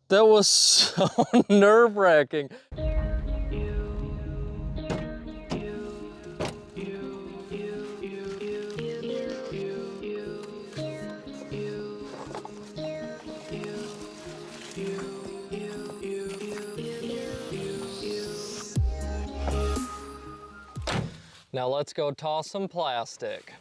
That was so nerve-wracking. Now let's go toss some plastic.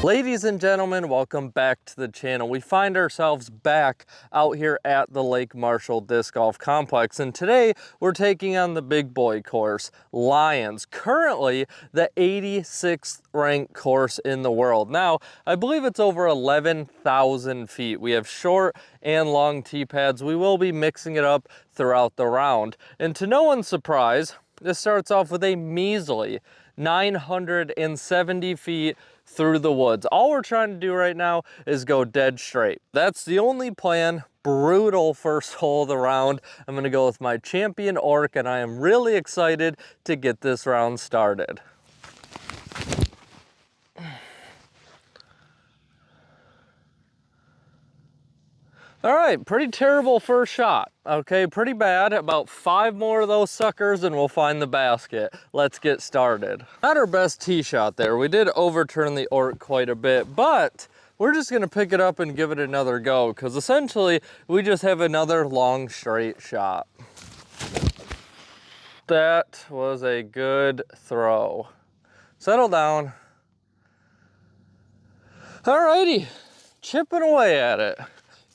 Ladies and gentlemen, welcome back to the channel. We find ourselves back out here at the Lake Marshall Disc Golf Complex, and today we're taking on the big boy course, Lions, currently the 86th ranked course in the world. Now, I believe it's over 11,000 feet. We have short and long tee pads. We will be mixing it up throughout the round. And to no one's surprise, this starts off with a measly 970 feet through the woods. All we're trying to do right now is go dead straight. That's the only plan. Brutal first hole of the round. I'm gonna go with my champion Orc, and I am really excited to get this round started. All right, pretty terrible first shot. Okay, pretty bad. About 5 more of those suckers and we'll find the basket. Let's get started. Not our best tee shot there. We did overturn the Orc quite a bit, but we're just gonna pick it up and give it another go, because essentially we just have another long straight shot. That was a good throw. Settle down. All righty, chipping away at it.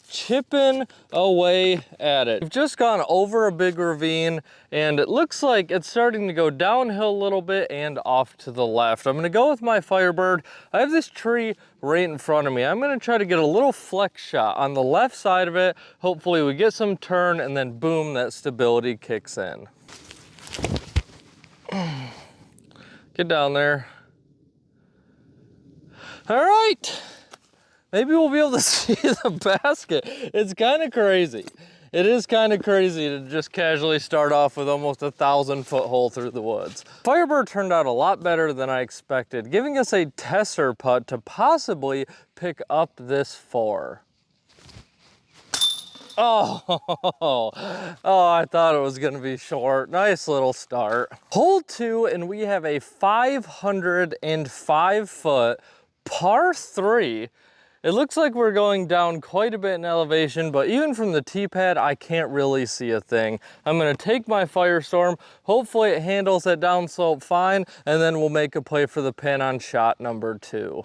Chipping away at it. We've just gone over a big ravine and it looks like it's starting to go downhill a little bit and off to the left. I'm gonna go with my Firebird. I have this tree right in front of me. I'm gonna try to get a little flex shot on the left side of it. Hopefully we get some turn and then boom, that stability kicks in. Get down there. All right. Maybe we'll be able to see the basket. It's kind of crazy. It is kind of crazy to just casually start off with almost 1,000-foot hole through the woods. Firebird turned out a lot better than I expected, giving us a tester putt to possibly pick up this 4. Oh, I thought it was gonna be short. Nice little start. Hole 2, and we have a 505-foot par 3. It looks like we're going down quite a bit in elevation, but even from the tee pad, I can't really see a thing. I'm gonna take my Firestorm. Hopefully it handles that downslope fine, and then we'll make a play for the pin on shot number 2.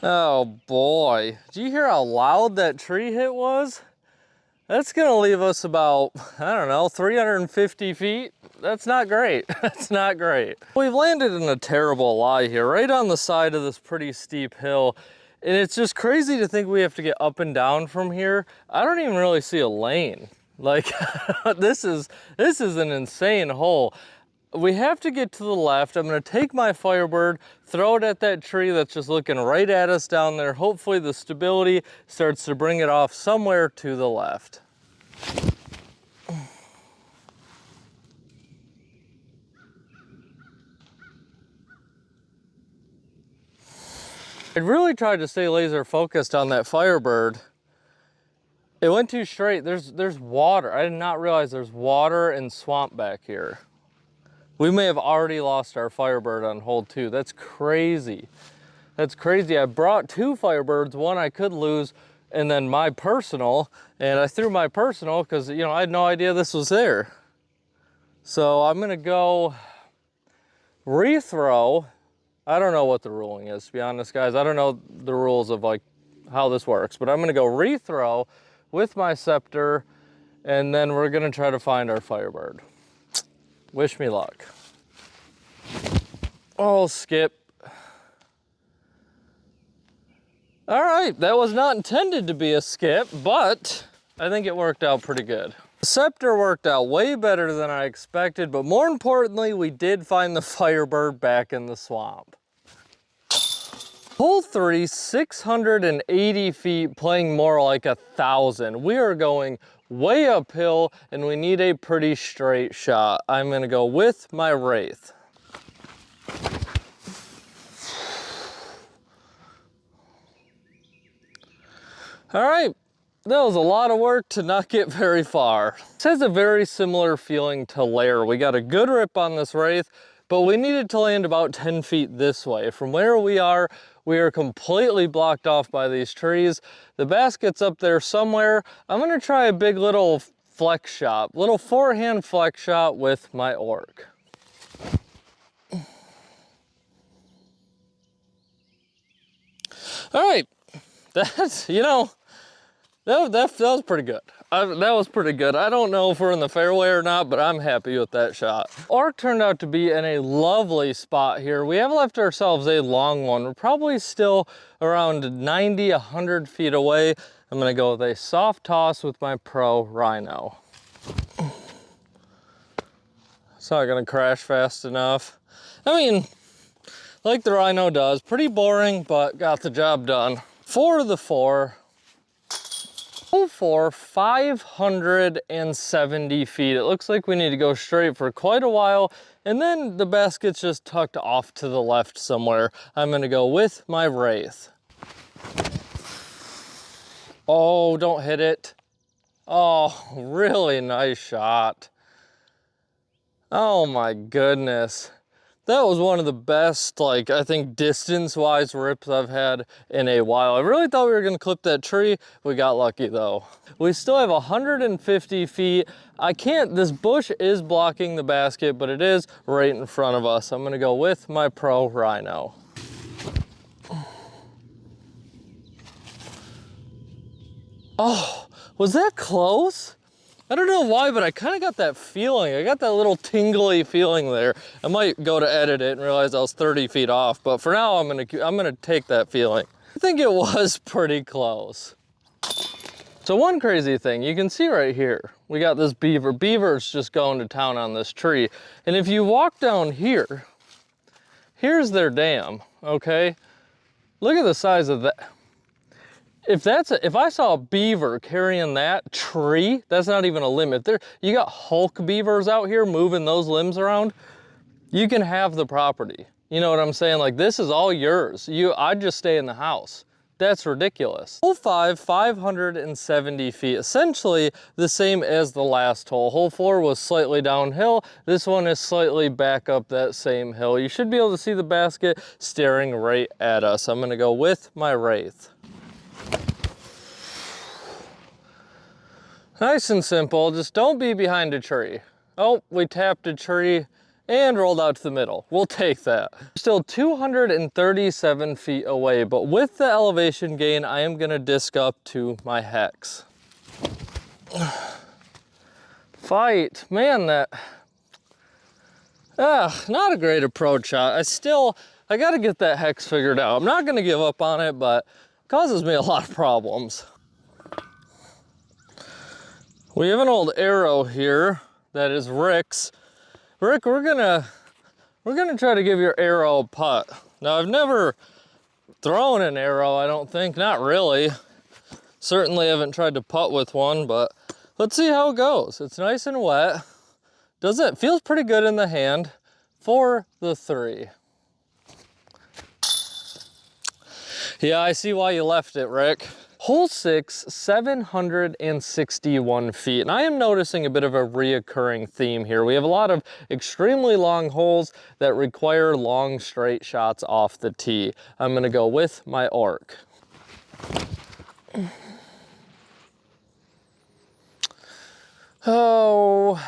Oh boy, did you hear how loud that tree hit was? That's gonna leave us about, I don't know, 350 feet. That's not great. That's not great. We've landed in a terrible lie here, right on the side of this pretty steep hill. And it's just crazy to think we have to get up and down from here. I don't even really see a lane. Like, this is an insane hole. We have to get to the left. I'm gonna take my Firebird, throw it at that tree that's just looking right at us down there. Hopefully the stability starts to bring it off somewhere to the left. I really tried to stay laser focused on that Firebird. It went too straight. There's water. I did not realize there's water and swamp back here. We may have already lost our Firebird on hole 2. That's crazy. That's crazy. I brought 2 Firebirds, one I could lose, and then my personal, and I threw my personal because, you know, I had no idea this was there. So I'm gonna go rethrow. I don't know what the ruling is, to be honest, guys. I don't know the rules of like how this works, but I'm gonna go rethrow with my Scepter, and then we're gonna try to find our Firebird. Wish me luck. Oh, skip. All right, that was not intended to be a skip, but I think it worked out pretty good. The Scepter worked out way better than I expected, but more importantly, we did find the Firebird back in the swamp. Hole 3, 680 feet, playing more like 1,000. We are going way uphill and we need a pretty straight shot. I'm gonna go with my Wraith. All right, that was a lot of work to not get very far. This has a very similar feeling to Lair. We got a good rip on this Wraith, but we needed to land about 10 feet this way. From where we are completely blocked off by these trees. The basket's up there somewhere. I'm gonna try a big little flex shot, little forehand flex shot with my Ork. All right, that's, you know, that was pretty good. That was pretty good. I don't know if we're in the fairway or not, but I'm happy with that shot. Ork turned out to be in a lovely spot here. We have left ourselves a long one. We're probably still around 90, 100 feet away. I'm gonna go with a soft toss with my Pro Rhino. It's not gonna crash fast enough. I mean, like the Rhino does, pretty boring, but got the job done. For the four, for 570 feet. It looks like we need to go straight for quite a while, and then the basket's just tucked off to the left somewhere. I'm gonna go with my Wraith. Oh, don't hit it. Oh, really nice shot. Oh my goodness. That was one of the best, like, I think distance-wise rips I've had in a while. I really thought we were gonna clip that tree. We got lucky though. We still have 150 feet. This bush is blocking the basket, but it is right in front of us. I'm gonna go with my Pro Rhino. Oh, was that close? I don't know why, but I kind of got that feeling. I got that little tingly feeling there. I might go to edit it and realize I was 30 feet off, but for now I'm gonna take that feeling. I think it was pretty close. So one crazy thing, you can see right here, we got this beaver. Beaver's just going to town on this tree. And if you walk down here, here's their dam, okay? Look at the size of that. If I saw a beaver carrying that tree, that's not even a limit. You got Hulk beavers out here moving those limbs around, you can have the property. You know what I'm saying? Like, this is all yours. I'd just stay in the house. That's ridiculous. Hole 5, 570 feet, essentially the same as the last hole. Hole 4 was slightly downhill. This one is slightly back up that same hill. You should be able to see the basket staring right at us. I'm gonna go with my Wraith. Nice and simple, just don't be behind a tree. Oh, we tapped a tree and rolled out to the middle. We'll take that. Still 237 feet away, but with the elevation gain, I am gonna disc up to my hex. Fight, man, not a great approach shot. I gotta get that hex figured out. I'm not gonna give up on it, but it causes me a lot of problems. We have an old arrow here that is Rick's. Rick, we're gonna try to give your arrow a putt. Now, I've never thrown an arrow, I don't think, not really. Certainly haven't tried to putt with one, but let's see how it goes. It's nice and wet. Feels pretty good in the hand for the 3. Yeah, I see why you left it, Rick. Hole 6, 761 feet, and I am noticing a bit of a reoccurring theme here. We have a lot of extremely long holes that require long straight shots off the tee. I'm gonna go with my Ork. Oh,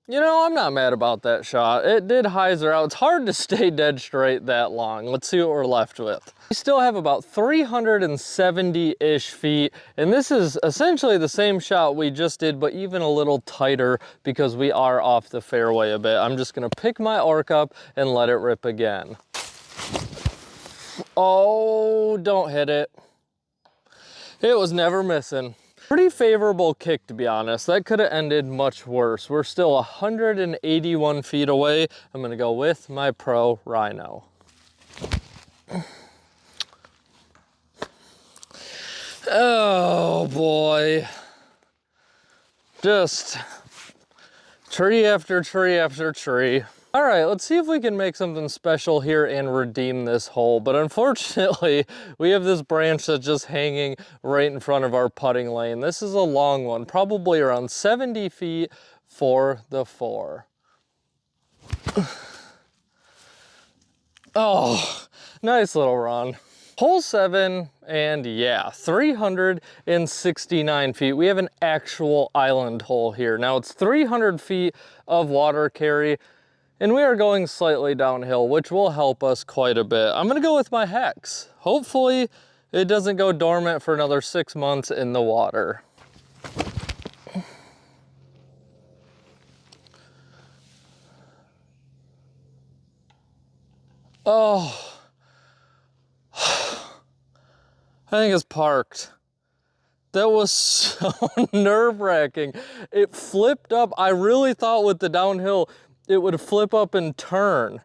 you know, I'm not mad about that shot. It did hyzer out. It's hard to stay dead straight that long. Let's see what we're left with. We still have about 370-ish feet, and this is essentially the same shot we just did, but even a little tighter because we are off the fairway a bit. I'm just gonna pick my Ork up and let it rip again. Oh, don't hit it. It was never missing. Pretty favorable kick, to be honest. That could have ended much worse. We're still 181 feet away. I'm gonna go with my Pro Rhino. Oh boy. Just tree after tree after tree. All right, let's see if we can make something special here and redeem this hole. But unfortunately, we have this branch that's just hanging right in front of our putting lane. This is a long one, probably around 70 feet for the 4. Oh, nice little run. Hole 7, and yeah, 369 feet. We have an actual island hole here. Now it's 300 feet of water carry, and we are going slightly downhill, which will help us quite a bit. I'm gonna go with my hex. Hopefully it doesn't go dormant for another 6 months in the water. Oh, I think it's parked. That was so nerve-wracking. It flipped up. I really thought with the downhill, it would flip up and turn,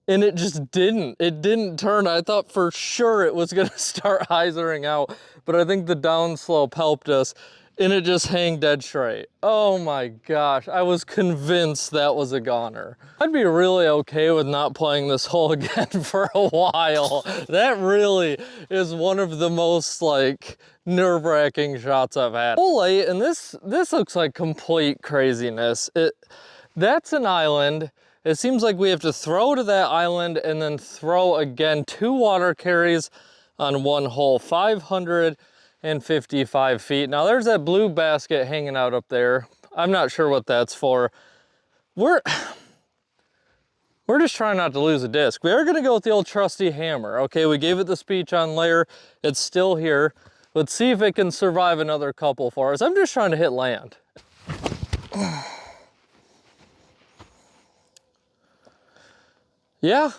and it just didn't. It didn't turn. I thought for sure it was gonna start hyzering out, but I think the downslope helped us, and it just hang dead straight. Oh my gosh, I was convinced that was a goner. I'd be really okay with not playing this hole again for a while. That really is one of the most like nerve-wracking shots I've had. Hole 8, and this looks like complete craziness. That's an island. It seems like we have to throw to that island and then throw again 2 water carries on one hole, 555 feet. Now there's that blue basket hanging out up there. I'm not sure what that's for. We're just trying not to lose a disc. We are gonna go with the old trusty hammer. Okay, we gave it the speech on layer. It's still here. Let's see if it can survive another couple for us. I'm just trying to hit land. Yeah,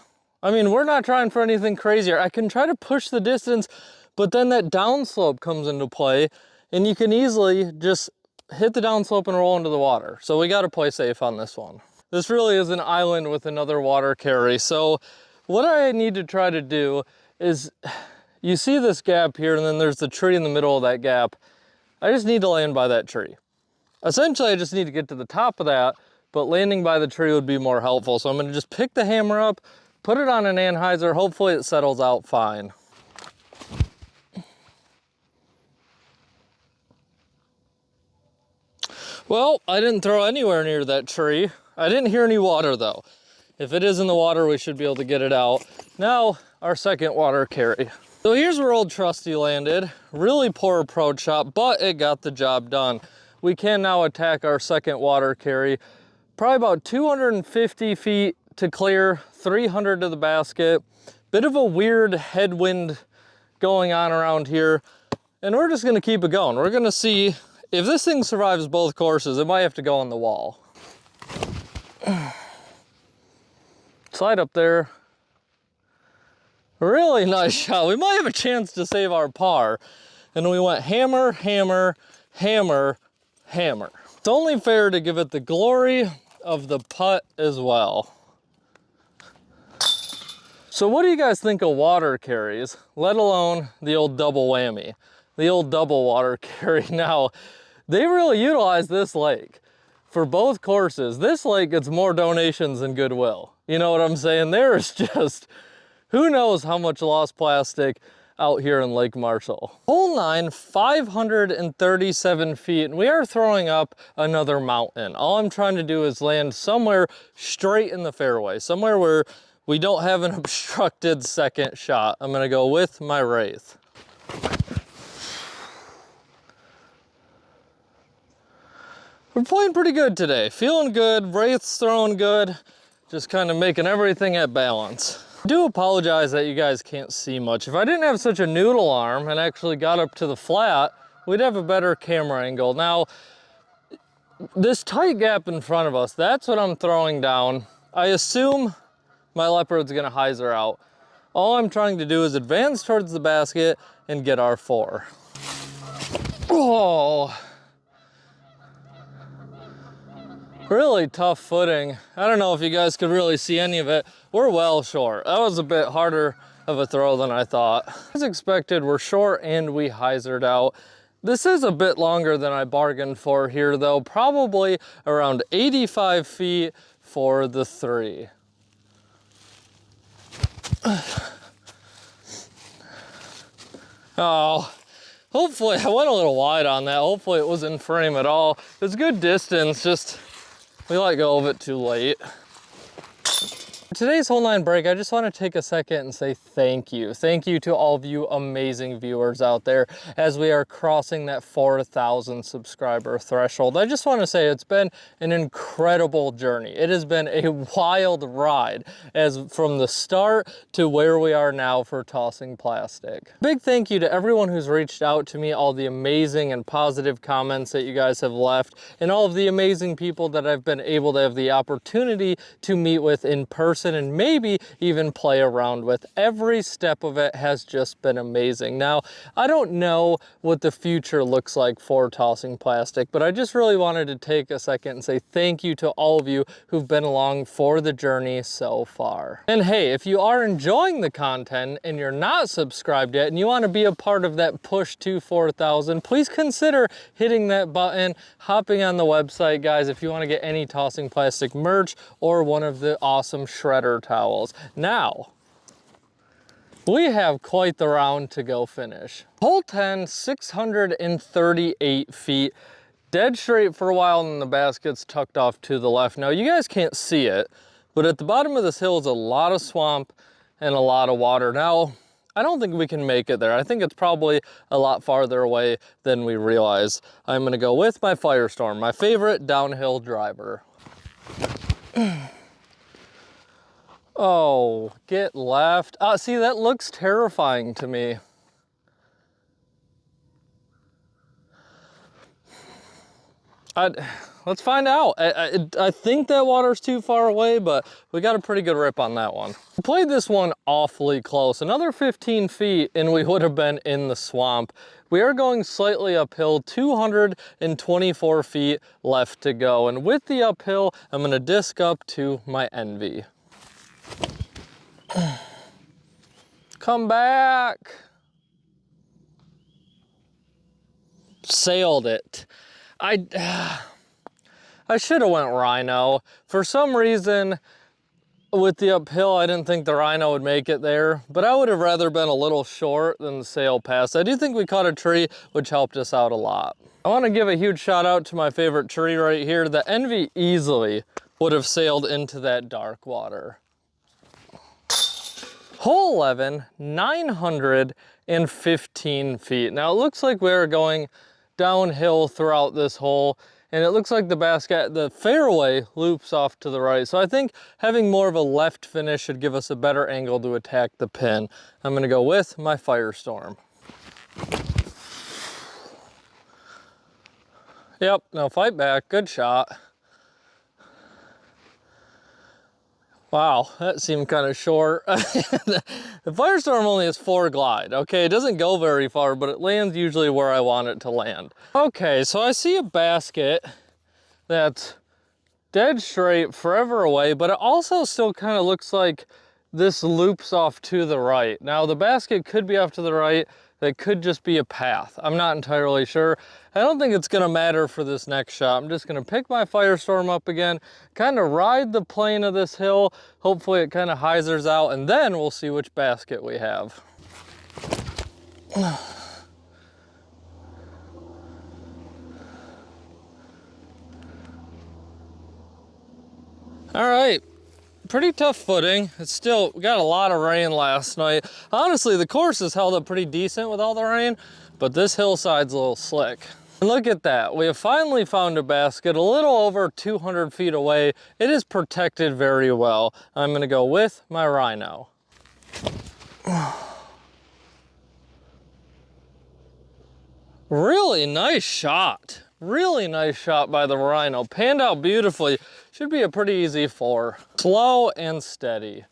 I mean, we're not trying for anything crazier. I can try to push the distance, but then that downslope comes into play, and you can easily just hit the downslope and roll into the water. So we gotta play safe on this one. This really is an island with another water carry. So what I need to try to do is, you see this gap here, and then there's the tree in the middle of that gap. I just need to land by that tree. Essentially, I just need to get to the top of that, but landing by the tree would be more helpful. So I'm gonna just pick the hammer up, put it on an anhyzer, hopefully it settles out fine. Well, I didn't throw anywhere near that tree. I didn't hear any water though. If it is in the water, we should be able to get it out. Now, our second water carry. So here's where old Trusty landed. Really poor approach shot, but it got the job done. We can now attack our second water carry. Probably about 250 feet to clear, 300 to the basket. Bit of a weird headwind going on around here. And we're just gonna keep it going. We're gonna see if this thing survives both courses. It might have to go on the wall. Slide up there. Really nice shot. We might have a chance to save our par. And we went hammer, hammer, hammer, hammer. It's only fair to give it the glory of the putt as well. So what do you guys think of water carries, let alone the old double whammy, the old double water carry? Now, they really utilize this lake for both courses. This lake gets more donations than Goodwill. You know what I'm saying? There is just, who knows how much lost plastic out here in Lake Marshall. Hole 9, 537 feet, and we are throwing up another mountain. All I'm trying to do is land somewhere straight in the fairway, somewhere where we don't have an obstructed second shot. I'm gonna go with my Wraith. We're playing pretty good today. Feeling good, Wraith's throwing good, just kind of making everything at balance. I do apologize that you guys can't see much. If I didn't have such a noodle arm and actually got up to the flat, we'd have a better camera angle. Now, this tight gap in front of us, that's what I'm throwing down. I assume my Leopard's gonna hyzer out. All I'm trying to do is advance towards the basket and get our 4. Oh. Really tough footing. I don't know if you guys could really see any of it. We're well short. That was a bit harder of a throw than I thought. As expected, we're short and we hyzered out. This is a bit longer than I bargained for here though, probably around 85 feet for the 3. Oh, hopefully I went a little wide on that. Hopefully it was in frame at all. It was good distance, just we let go of it too late. For today's Hole 9 break, I just want to take a second and say thank you. Thank you to all of you amazing viewers out there as we are crossing that 4,000 subscriber threshold. I just want to say it's been an incredible journey. It has been a wild ride as from the start to where we are now for Tossing Plastic. Big thank you to everyone who's reached out to me, all the amazing and positive comments that you guys have left, and all of the amazing people that I've been able to have the opportunity to meet with in person and maybe even play around with. Every step of it has just been amazing. Now, I don't know what the future looks like for Tossing Plastic, but I just really wanted to take a second and say thank you to all of you who've been along for the journey so far. And hey, if you are enjoying the content and you're not subscribed yet and you want to be a part of that push to 4,000, please consider hitting that button, hopping on the website, guys, if you want to get any Tossing Plastic merch or one of the awesome shredder towels. Now, we have quite the round to go finish. Hole 10, 638 feet, dead straight for a while, and the basket's tucked off to the left. Now, you guys can't see it, but at the bottom of this hill is a lot of swamp and a lot of water. Now, I don't think we can make it there. I think it's probably a lot farther away than we realize. I'm gonna go with my Firestorm, my favorite downhill driver. Oh, get left. See, that looks terrifying to me. Let's find out. I think that water's too far away, but we got a pretty good rip on that one. We played this one awfully close. Another 15 feet and we would have been in the swamp. We are going slightly uphill, 224 feet left to go. And with the uphill, I'm gonna disc up to my Envy. Come back. Sailed it. I should have went Rhino. For some reason, with the uphill, I didn't think the Rhino would make it there, but I would have rather been a little short than the sail past. I do think we caught a tree, which helped us out a lot. I want to give a huge shout out to my favorite tree right here. The Envy easily would have sailed into that dark water. Hole 11, 915 feet. Now it looks like we're going downhill throughout this hole, and it looks like the fairway loops off to the right. So I think having more of a left finish should give us a better angle to attack the pin. I'm gonna go with my Firestorm. Yep, now fight back, good shot. Wow, that seemed kind of short. The Firestorm only has 4 glide. Okay, it doesn't go very far, but it lands usually where I want it to land. Okay, so I see a basket that's dead straight, forever away, but it also still kind of looks like this loops off to the right. Now, the basket could be off to the right. That could just be a path. I'm not entirely sure. I don't think it's gonna matter for this next shot. I'm just gonna pick my Firestorm up again, kind of ride the plane of this hill. Hopefully it kind of hyzers out, and then we'll see which basket we have. All right. Pretty tough footing. It's still, we got a lot of rain last night. Honestly, the course has held up pretty decent with all the rain, but this hillside's a little slick. And look at that. We have finally found a basket a little over 200 feet away. It is protected very well. I'm gonna go with my Rhino. Really nice shot. Really nice shot by the Rhino. Panned out beautifully. Should be a pretty easy 4. Slow and steady.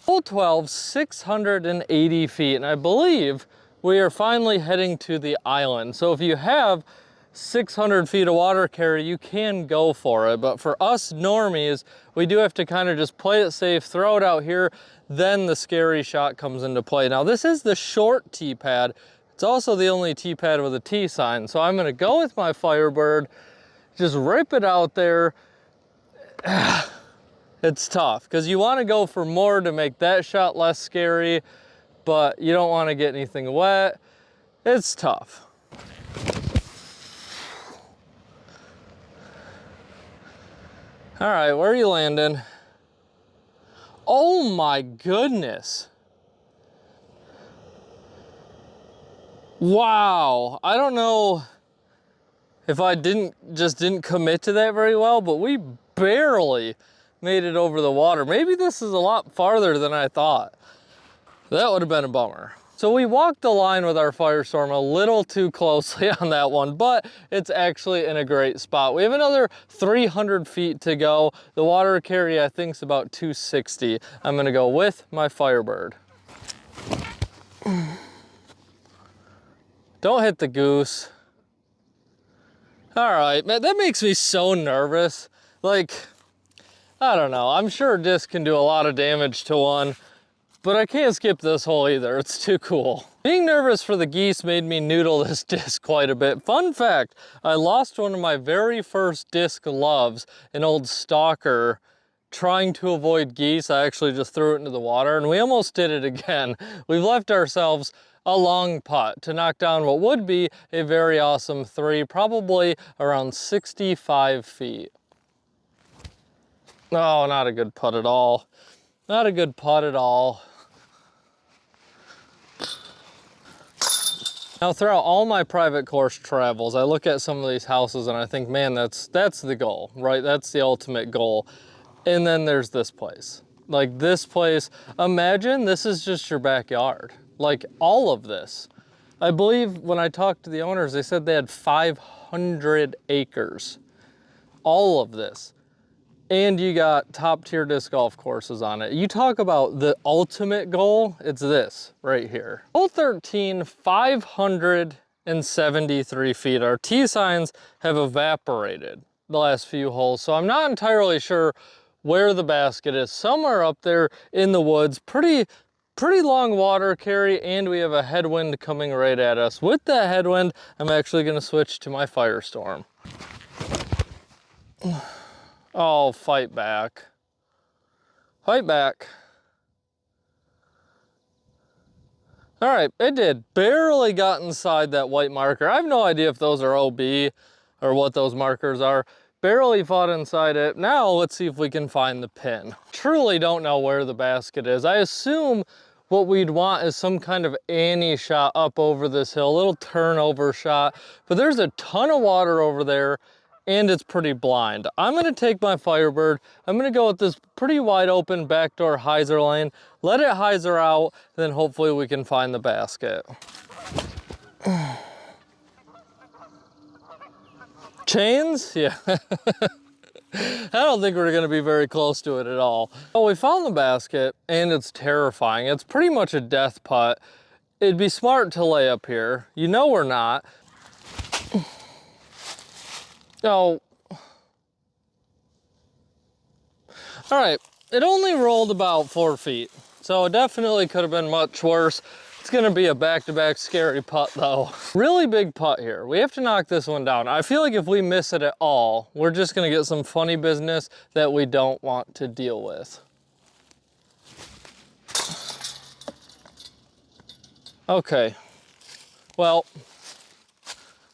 Hole 12, 680 feet, and I believe we are finally heading to the island. So if you have 600 feet of water carry, you can go for it. But for us normies, we do have to kind of just play it safe, throw it out here, then the scary shot comes into play. Now this is the short tee pad. It's also the only tee pad with a T sign. So I'm gonna go with my Firebird, just rip it out there. it's tough because you want to go for more to make that shot less scary, but you don't want to get anything wet. It's tough. All right, where are you landing? Oh my goodness. Wow, I don't know if I didn't commit to that very well, but we barely made it over the water. Maybe this is a lot farther than I thought. That would have been a bummer. So we walked the line with our Firestorm a little too closely on that one, but it's actually in a great spot. We have another 300 feet to go. The water carry, I think, is about 260. I'm gonna go with my Firebird. Don't hit the goose. All right, man, that makes me so nervous. Like, I don't know. I'm sure a disc can do a lot of damage to one, but I can't skip this hole either. It's too cool. Being nervous for the geese made me noodle this disc quite a bit. Fun fact, I lost one of my very first disc loves, an old Stalker, trying to avoid geese. I actually just threw it into the water and we almost did it again. We've left ourselves a long putt to knock down what would be a very awesome 3, probably around 65 feet. Oh, not a good putt at all. Not a good putt at all. Now, throughout all my private course travels, I look at some of these houses and I think, man, that's the goal, right? That's the ultimate goal. And then there's this place. Like this place, imagine this is just your backyard. Like all of this. I believe when I talked to the owners, they said they had 500 acres. All of this. And you got top tier disc golf courses on it. You talk about the ultimate goal, it's this right here. Hole 13, 573 feet. Our tee signs have evaporated the last few holes, so I'm not entirely sure where the basket is. Somewhere up there in the woods, pretty long water carry, and we have a headwind coming right at us. With that headwind, I'm actually gonna switch to my Firestorm. Oh, fight back. Fight back. All right, it did. Barely got inside that white marker. I have no idea if those are OB or what those markers are. Barely fought inside it. Now let's see if we can find the pin. Truly don't know where the basket is. I assume what we'd want is some kind of Annie shot up over this hill, a little turnover shot, but there's a ton of water over there and it's pretty blind. I'm gonna take my Firebird. I'm gonna go with this pretty wide open backdoor hyzer lane, let it hyzer out, then hopefully we can find the basket. Chains? Yeah. I don't think we're gonna be very close to it at all. Oh, we found the basket and it's terrifying. It's pretty much a death putt. It'd be smart to lay up here. You know we're not. Oh. All right, it only rolled about 4 feet, so it definitely could have been much worse. It's gonna be a back-to-back scary putt though. Really big putt here. We have to knock this one down. I feel like if we miss it at all, we're just gonna get some funny business that we don't want to deal with. Okay, well,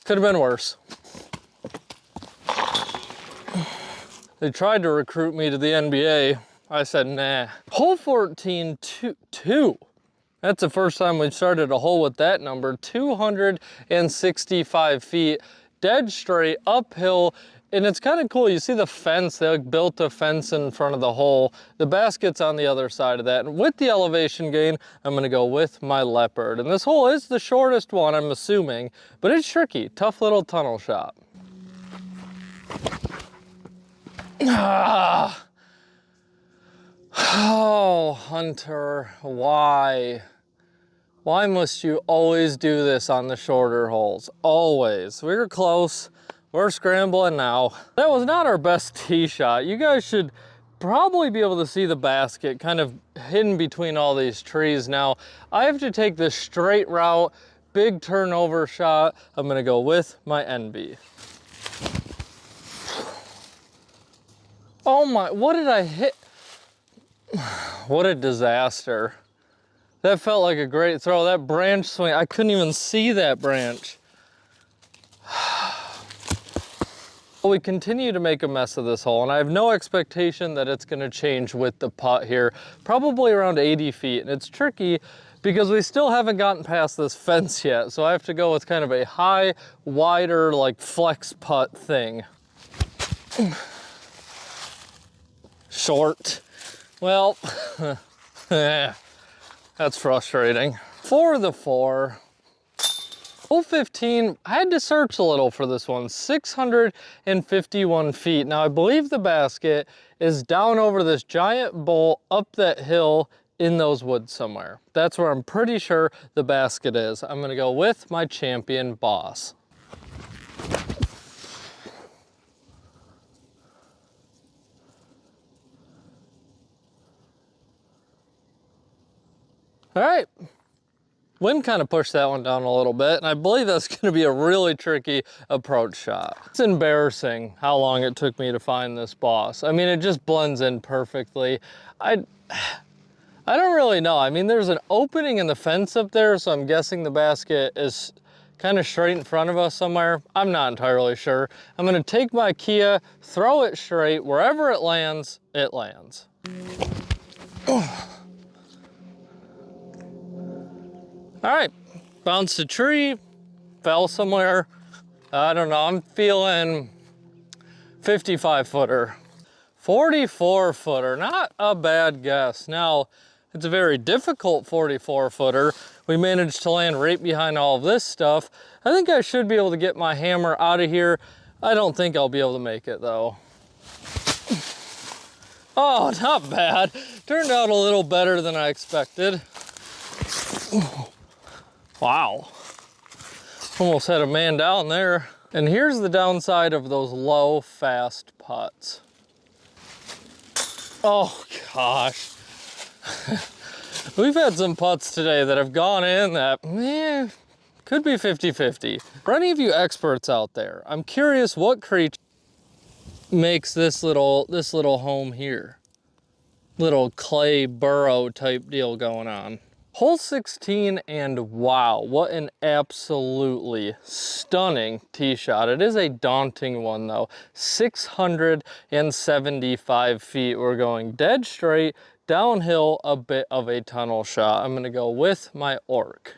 could have been worse. They tried to recruit me to the NBA. I said, nah. Hole 14, 2. That's the first time we've started a hole with that number. 265 feet, dead straight, uphill. And it's kind of cool. You see the fence, they built a fence in front of the hole. The basket's on the other side of that. And with the elevation gain, I'm gonna go with my Leopard. And this hole is the shortest one, I'm assuming, but it's tricky. Tough little tunnel shot. Ah. Oh, Hunter, why? Why must you always do this on the shorter holes? Always. We were close. We're scrambling now. That was not our best tee shot. You guys should probably be able to see the basket kind of hidden between all these trees. Now, I have to take this straight route, big turnover shot. I'm gonna go with my NB. Oh my, what did I hit? What a disaster. That felt like a great throw. That branch swing, I couldn't even see that branch. We continue to make a mess of this hole, and I have no expectation that it's gonna change with the putt here, probably around 80 feet. And it's tricky because we still haven't gotten past this fence yet. So I have to go with kind of a high, wider, like flex putt thing. Short. Well, that's frustrating. For the 4, hole 15, I had to search a little for this one, 651 feet. Now I believe the basket is down over this giant bowl up that hill in those woods somewhere. That's where I'm pretty sure the basket is. I'm gonna go with my champion Boss. All right. Wind kind of pushed that one down a little bit, and I believe that's going to be a really tricky approach shot. It's embarrassing how long it took me to find this Boss. I mean, it just blends in perfectly. I don't really know. I mean, there's an opening in the fence up there, so I'm guessing the basket is kind of straight in front of us somewhere. I'm not entirely sure. I'm going to take my Kia, throw it straight. Wherever it lands, it lands. All right, bounced a tree, fell somewhere. I don't know, I'm feeling 55 footer. 44 footer, not a bad guess. Now, it's a very difficult 44 footer. We managed to land right behind all of this stuff. I think I should be able to get my hammer out of here. I don't think I'll be able to make it though. Oh, not bad. Turned out a little better than I expected. Wow, almost had a man down there. And here's the downside of those low, fast putts. Oh gosh. We've had some putts today that have gone in that, could be 50-50. For any of you experts out there, I'm curious what creature makes this little home here. Little clay burrow type deal going on. Hole 16, and wow, what an absolutely stunning tee shot. It is a daunting one though. 675 feet. We're going dead straight, downhill, a bit of a tunnel shot. I'm gonna go with my Orc.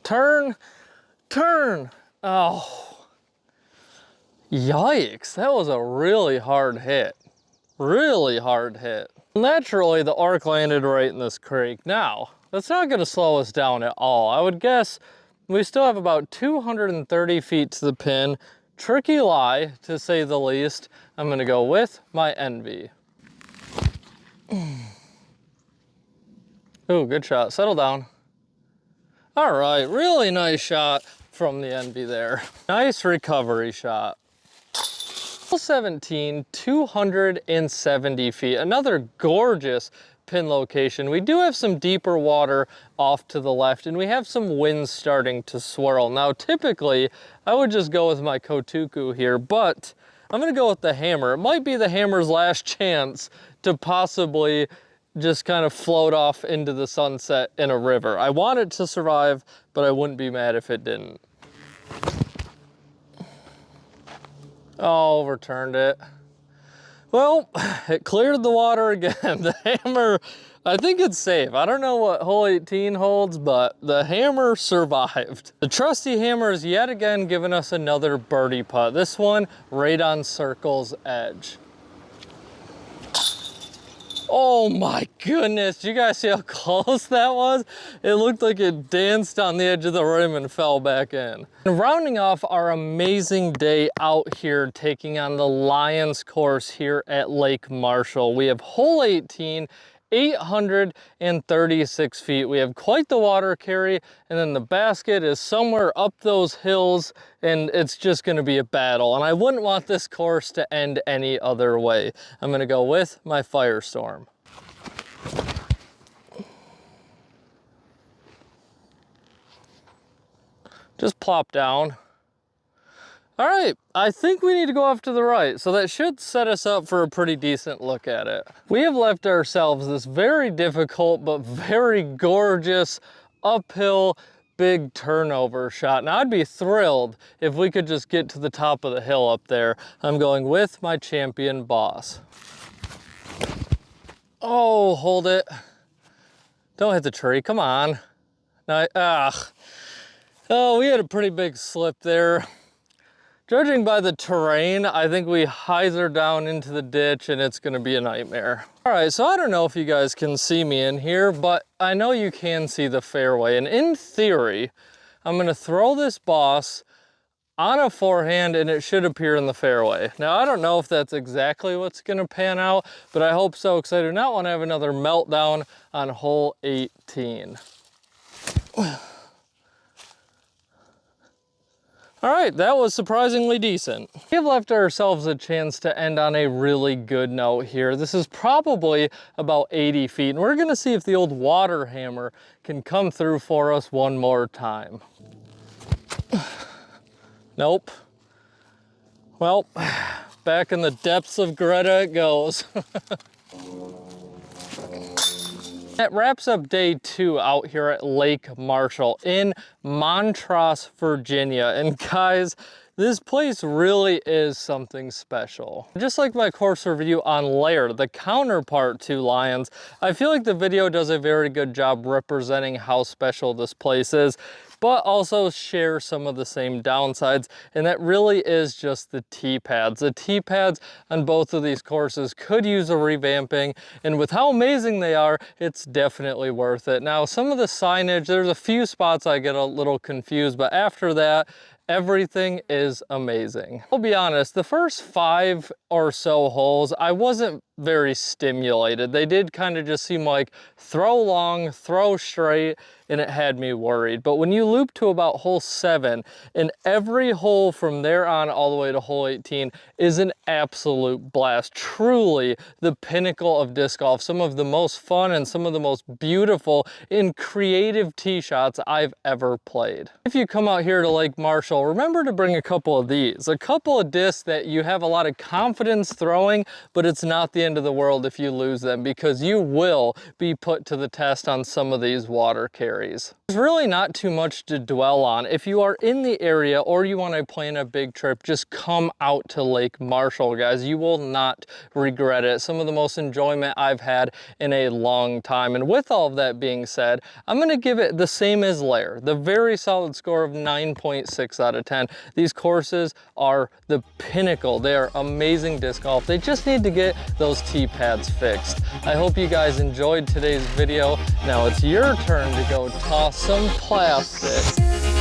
Turn, turn. Oh, yikes, that was a really hard hit. Really hard hit. Naturally, the Orc landed right in this creek. Now, that's not gonna slow us down at all. I would guess we still have about 230 feet to the pin. Tricky lie, to say the least. I'm gonna go with my Envy. Ooh, good shot, settle down. All right, really nice shot from the Envy there. Nice recovery shot. 17, 270 feet, another gorgeous pin location. We do have some deeper water off to the left, and we have some winds starting to swirl. Now, typically, I would just go with my Kotuku here, but I'm gonna go with the hammer. It might be the hammer's last chance to possibly just kind of float off into the sunset in a river. I want it to survive, but I wouldn't be mad if it didn't. Oh, overturned it. Well, it cleared the water again. The hammer, I think it's safe. I don't know what hole 18 holds, but the hammer survived. The trusty hammer is yet again giving us another birdie putt. This one right on circle's edge. Oh my goodness, do you guys see how close that was? It looked like it danced on the edge of the rim and fell back in. And rounding off our amazing day out here, taking on the Lions course here at Lake Marshall, we have hole 18, 836 feet. We have quite the water carry, and then the basket is somewhere up those hills, and it's just gonna be a battle. And I wouldn't want this course to end any other way. I'm gonna go with my Firestorm. Just plop down. All right, I think we need to go off to the right, so that should set us up for a pretty decent look at it. We have left ourselves this very difficult but very gorgeous uphill big turnover shot. Now I'd be thrilled if we could just get to the top of the hill up there. I'm going with my Champion Boss. Oh, hold it. Don't hit the tree, come on. Oh, we had a pretty big slip there. Judging by the terrain, I think we hyzer down into the ditch and it's gonna be a nightmare. All right, so I don't know if you guys can see me in here, but I know you can see the fairway. And in theory, I'm gonna throw this Boss on a forehand and it should appear in the fairway. Now, I don't know if that's exactly what's gonna pan out, but I hope so, because I do not wanna have another meltdown on hole 18. All right, that was surprisingly decent. We've left ourselves a chance to end on a really good note here. This is probably about 80 feet, and we're gonna see if the old water hammer can come through for us one more time. Nope. Well, back in the depths of Greta it goes. That wraps up day 2 out here at Lake Marshall in Montross, Virginia. And guys, this place really is something special. Just like my course review on Laird, the counterpart to Lyons, I feel like the video does a very good job representing how special this place is, but also share some of the same downsides, and that really is just the tee pads. The tee pads on both of these courses could use a revamping, and with how amazing they are, it's definitely worth it. Now, some of the signage, there's a few spots I get a little confused, but after that, everything is amazing. I'll be honest, the first 5 or so holes, I wasn't very stimulated. They did kind of just seem like throw long, throw straight, and it had me worried. But when you loop to about hole 7, and every hole from there on all the way to hole 18 is an absolute blast. Truly the pinnacle of disc golf. Some of the most fun and some of the most beautiful and creative tee shots I've ever played. If you come out here to Lake Marshall, remember to bring a couple of these. A couple of discs that you have a lot of confidence throwing, but it's not the end of the world if you lose them, because you will be put to the test on some of these water carries. There's really not too much to dwell on. If you are in the area or you want to plan a big trip, just come out to Lake Marshall, guys. You will not regret it. Some of the most enjoyment I've had in a long time. And with all of that being said, I'm going to give it the same as Laird, the very solid score of 9.6 out of 10. These courses are the pinnacle. They are amazing disc golf. They just need to get those tee pads fixed. I hope you guys enjoyed today's video. Now it's your turn to go toss some plastic.